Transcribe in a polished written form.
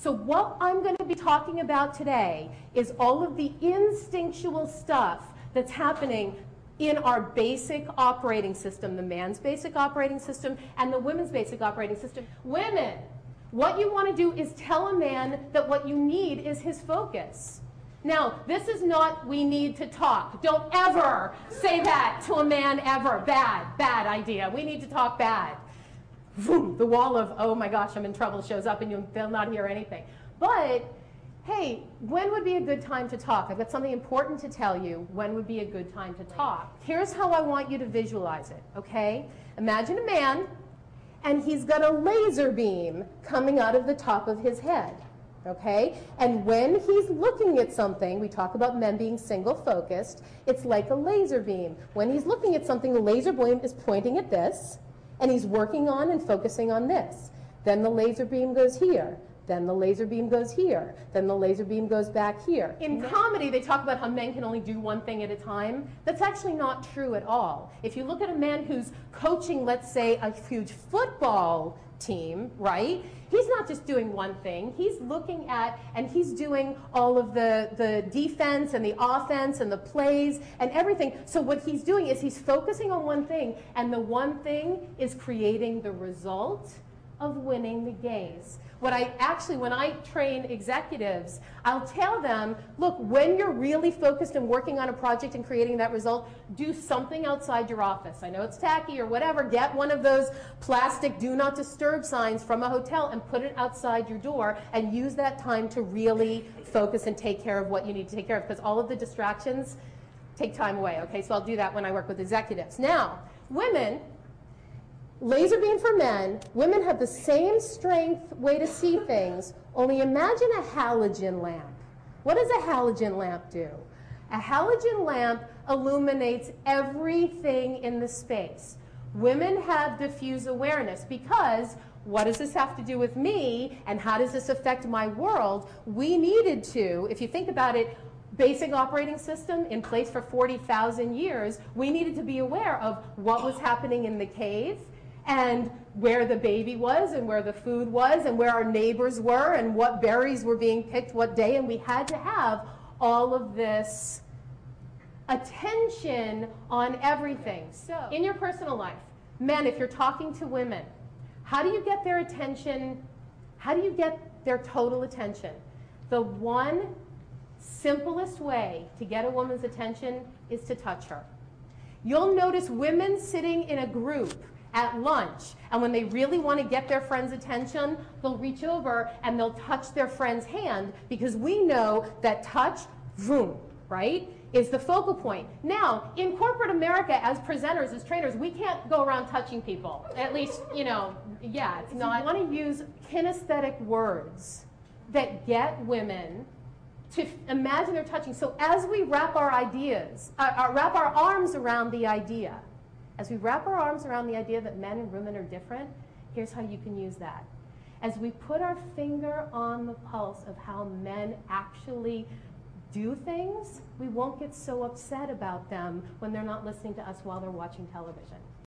So what I'm going to be talking about today is all of the instinctual stuff that's happening in our basic operating system, the man's basic operating system and the women's basic operating system. Women, what you want to do is tell a man that what you need is his focus. Now, this is not we need to talk. Don't ever say that to a man ever. Bad, bad idea. We need to talk bad. Boom, the wall of, oh my gosh, I'm in trouble shows up and they'll not hear anything. But, hey, when would be a good time to talk? I've got something important to tell you. When would be a good time to talk? Here's how I want you to visualize it, okay? Imagine a man, and he's got a laser beam coming out of the top of his head, okay? And when he's looking at something, we talk about men being single-focused, it's like a laser beam. When he's looking at something, the laser beam is pointing at this, and he's working on and focusing on this. Then the laser beam goes here. Then the laser beam goes here. Then the laser beam goes back here. In comedy, they talk about how men can only do one thing at a time. That's actually not true at all. If you look at a man who's coaching, let's say, a huge football team, right? He's not just doing one thing. He's looking at and he's doing all of the defense and the offense and the plays and everything. So what he's doing is he's focusing on one thing, and the one thing is creating the result of winning the gaze. When I train executives, I'll tell them, look, when you're really focused and working on a project and creating that result, do something outside your office. I know it's tacky or whatever. Get one of those plastic do not disturb signs from a hotel and put it outside your door and use that time to really focus and take care of what you need to take care of, because all of the distractions take time away. Okay, so I'll do that when I work with executives. Now, women, laser beam for men, women have the same strength way to see things, only imagine a halogen lamp. What does a halogen lamp do? A halogen lamp illuminates everything in the space. Women have diffuse awareness because what does this have to do with me and how does this affect my world? We needed to, if you think about it, basic operating system in place for 40,000 years, we needed to be aware of what was happening in the cave, and where the baby was, and where the food was, and where our neighbors were, and what berries were being picked what day, and we had to have all of this attention on everything. So, in your personal life, men, if you're talking to women, how do you get their attention? How do you get their total attention? The one simplest way to get a woman's attention is to touch her. You'll notice women sitting in a group at lunch, and when they really want to get their friend's attention, they'll reach over and they'll touch their friend's hand, because we know that touch, vroom, right, is the focal point. Now, in corporate America, as presenters, as trainers, we can't go around touching people. At least, you know, yeah, it's not. You want to use kinesthetic words that get women to imagine they're touching. So as we wrap our ideas, wrap our arms around the idea, as we wrap our arms around the idea that men and women are different, here's how you can use that. As we put our finger on the pulse of how men actually do things, we won't get so upset about them when they're not listening to us while they're watching television.